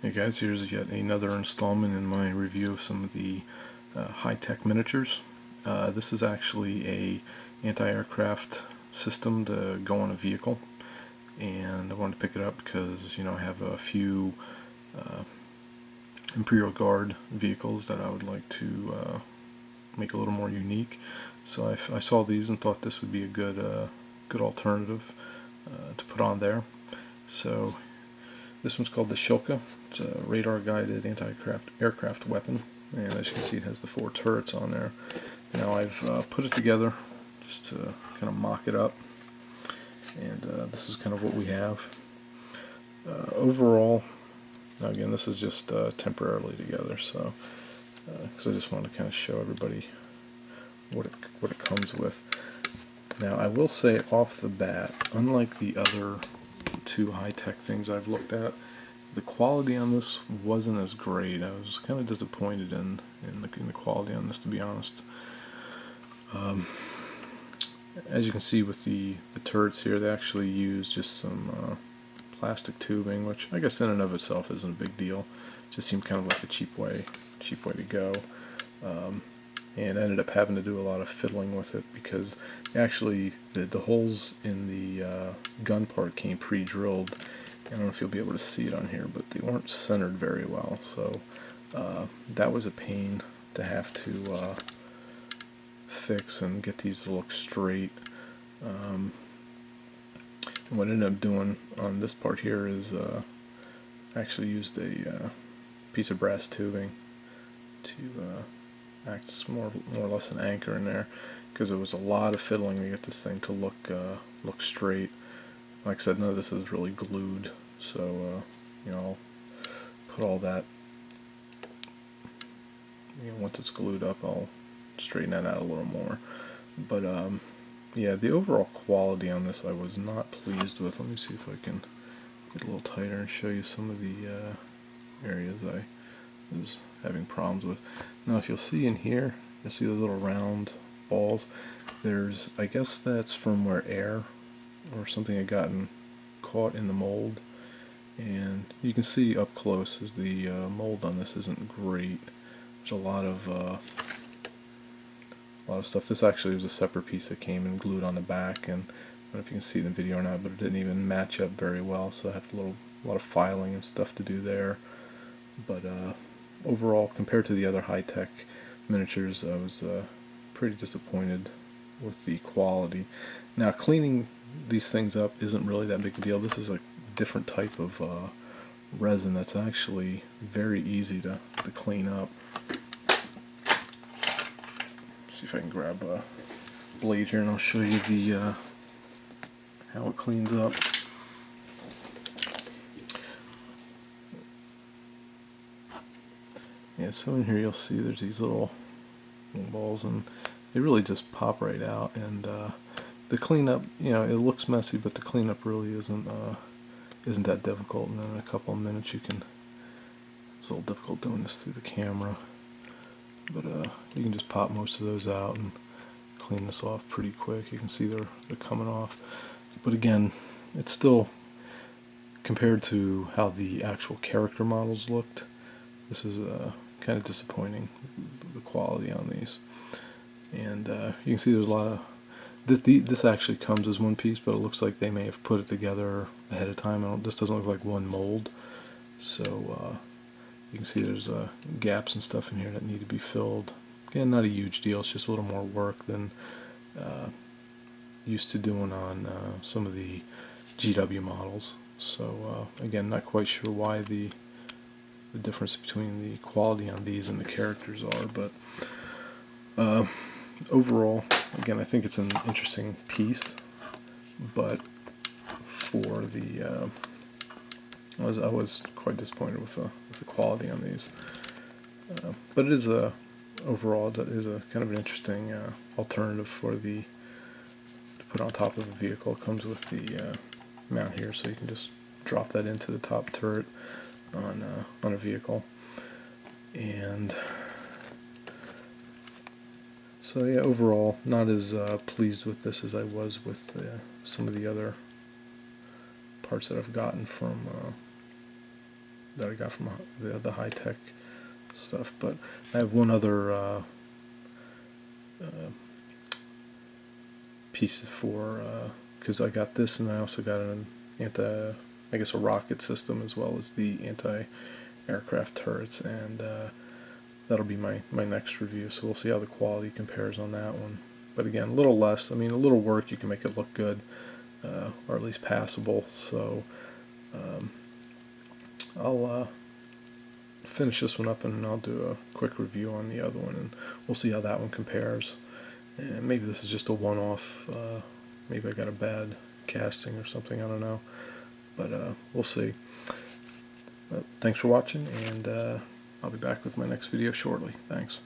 Hey guys, here's yet another installment in my review of some of the HiTech miniatures. This is actually a anti-aircraft system to go on a vehicle, and I wanted to pick it up because I have a few Imperial Guard vehicles that I would like to make a little more unique. So I saw these and thought this would be a good alternative to put on there. So this one's called the Shilka. It's a radar-guided anti-aircraft weapon, and as you can see, it has the 4 turrets on there. Now I've put it together just to kind of mock it up, and this is kind of what we have. Overall, now again, this is just temporarily together, so because I just want to kind of show everybody what it comes with. Now I will say off the bat, unlike the other 2 HiTech things I've looked at, the quality on this wasn't as great. I was kind of disappointed in the quality on this, to be honest. As you can see with the turrets here, they actually use just some plastic tubing, which I guess in and of itself isn't a big deal. It just seemed kind of like a cheap way to go. And I ended up having to do a lot of fiddling with it because actually the holes in the gun part came pre-drilled. I don't know if you'll be able to see it on here, but they weren't centered very well, so that was a pain to have to fix and get these to look straight. And what I ended up doing on this part here is actually used a piece of brass tubing to act as more or less an anchor in there, because it was a lot of fiddling to get this thing to look straight. Like I said, none of this is really glued, so I'll put all that. Once it's glued up, I'll straighten that out a little more. But yeah, the overall quality on this I was not pleased with. Let me see if I can get a little tighter and show you some of the areas I was having problems with. Now if you'll see in here, you'll see those little round balls. There's, I guess that's from where air or something had gotten caught in the mold, and you can see up close as the mold on this isn't great. There's a lot of stuff. This actually was a separate piece that came and glued on the back, and I don't know if you can see it in the video or not, but it didn't even match up very well, so I had a lot of filing and stuff to do there. But overall, compared to the other HiTech miniatures, I was pretty disappointed with the quality. Now, cleaning these things up isn't really that big a deal. This is a different type of resin that's actually very easy to clean up. See if I can grab a blade here and I'll show you the how it cleans up. Yeah, so in here you'll see there's these little balls, and they really just pop right out. And the cleanup, it looks messy, but the cleanup really isn't that difficult. And then in a couple of minutes you can. It's a little difficult doing this through the camera, but you can just pop most of those out and clean this off pretty quick. You can see they're coming off. But again, it's still, compared to how the actual character models looked, this is kind of disappointing, the quality on these. And you can see there's a lot of this actually comes as one piece, but it looks like they may have put it together ahead of time. This doesn't look like one mold, so you can see there's gaps and stuff in here that need to be filled. Again, not a huge deal. It's just a little more work than used to doing on some of the GW models. So again, not quite sure why the difference between the quality on these and the characters are, but overall, again, I think it's an interesting piece, but for the I was quite disappointed with the quality on these, but it is overall it is a kind of an interesting alternative to put on top of a vehicle. It comes with the mount here, so you can just drop that into the top turret on a vehicle. And so yeah, overall, not as pleased with this as I was with some of the other parts that I've gotten from that I got from the HiTech stuff. But I have one other piece for, because I got this, and I also got an I guess a rocket system, as well as the anti-aircraft turrets, and that'll be my next review. So we'll see how the quality compares on that one. But again, a little less. I mean, a little work, you can make it look good, or at least passable. So I'll finish this one up, and I'll do a quick review on the other one, and we'll see how that one compares. And maybe this is just a one-off. Maybe I got a bad casting or something, I don't know. But we'll see. Thanks for watching, and I'll be back with my next video shortly. Thanks.